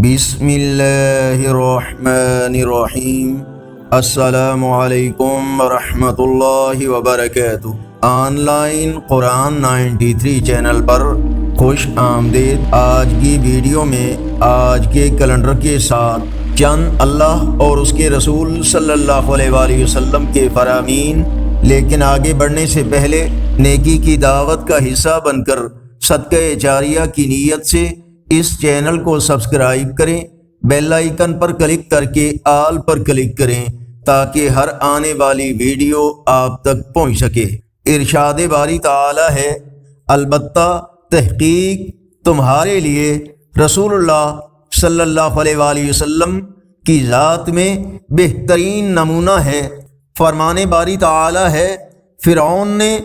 بسم اللہ الرحمن الرحیم۔ السلام علیکم ورحمۃ اللہ وبرکاتہ۔ آن لائن قرآن 93 چینل پر خوش آمدید۔ آج کی ویڈیو میں آج کے کیلنڈر کے ساتھ چند اللہ اور اس کے رسول صلی اللہ علیہ وآلہ وسلم کے فرامین، لیکن آگے بڑھنے سے پہلے نیکی کی دعوت کا حصہ بن کر صدقہ جاریہ کی نیت سے اس چینل کو سبسکرائب کریں، بیل آئیکن پر کلک کر کے آل پر کلک کریں تاکہ ہر آنے والی ویڈیو آپ تک پہنچ سکے۔ ارشاد باری تعالی ہے، البتہ تحقیق تمہارے لیے رسول اللہ صلی اللہ علیہ وآلہ وسلم کی ذات میں بہترین نمونہ ہے۔ فرمان باری تعالی ہے، فرعون نے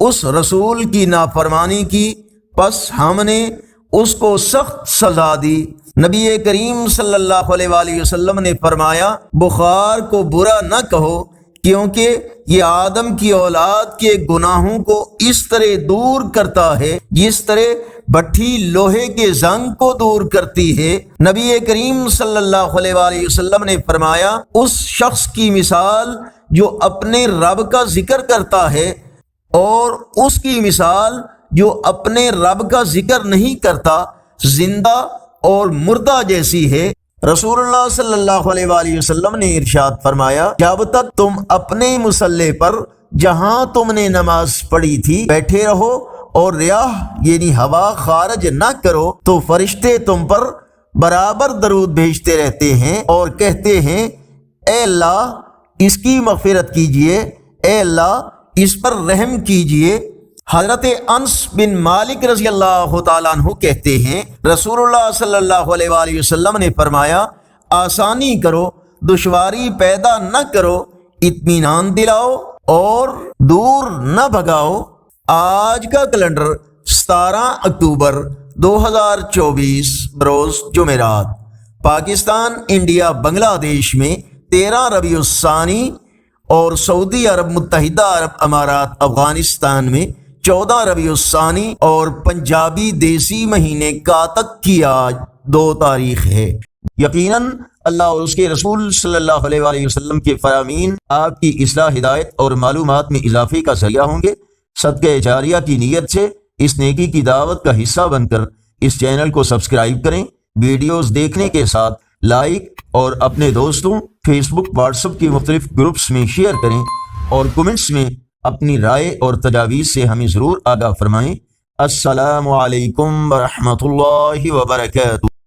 اس رسول کی نافرمانی کی، پس ہم نے اس کو سخت سزا دی۔ نبی کریم صلی اللہ علیہ وآلہ وسلم نے فرمایا، بخار کو برا نہ کہو، کیونکہ یہ آدم کی اولاد کے گناہوں کو اس طرح دور کرتا ہے جس طرح بھٹی لوہے کے زنگ کو دور کرتی ہے۔ نبی کریم صلی اللہ علیہ وآلہ وسلم نے فرمایا، اس شخص کی مثال جو اپنے رب کا ذکر کرتا ہے اور اس کی مثال جو اپنے رب کا ذکر نہیں کرتا، زندہ اور مردہ جیسی ہے۔ رسول اللہ صلی اللہ علیہ وآلہ وسلم نے ارشاد فرمایا، جب تک تم اپنے مصلی پر جہاں تم نے نماز پڑھی تھی بیٹھے رہو اور ریاح یعنی ہوا خارج نہ کرو، تو فرشتے تم پر برابر درود بھیجتے رہتے ہیں اور کہتے ہیں، اے اللہ اس کی مغفرت کیجئے، اے اللہ اس پر رحم کیجئے۔ حضرت انس بن مالک رضی اللہ تعالیٰ عنہ کہتے ہیں، رسول اللہ صلی اللہ علیہ وآلہ وسلم نے فرمایا، آسانی کرو، دشواری پیدا نہ کرو، اطمینان دلاؤ اور دور نہ بھگاؤ۔ آج کا کیلنڈر 17 اکتوبر 2024 بروز جمعرات، پاکستان، انڈیا، بنگلہ دیش میں 13 ربیع الثانی اور سعودی عرب متحدہ عرب امارات افغانستان میں 14 ربیع الثانی اور پنجابی دیسی مہینے کاتک کی آج 2 تاریخ ہے۔ یقیناً اللہ اور اس کے رسول صلی اللہ علیہ وآلہ وسلم کے فرامین آپ کی اصلاح، ہدایت اور معلومات میں اضافے کا ذریعہ ہوں گے۔ صدقہ جاریہ کی نیت سے اس نیکی کی دعوت کا حصہ بن کر اس چینل کو سبسکرائب کریں، ویڈیوز دیکھنے کے ساتھ لائک اور اپنے دوستوں، فیس بک، واٹس ایپ کے مختلف گروپس میں شیئر کریں اور کمنٹس میں اپنی رائے اور تجاویز سے ہمیں ضرور آگاہ فرمائیں۔ السلام علیکم ورحمۃ اللہ وبرکاتہ۔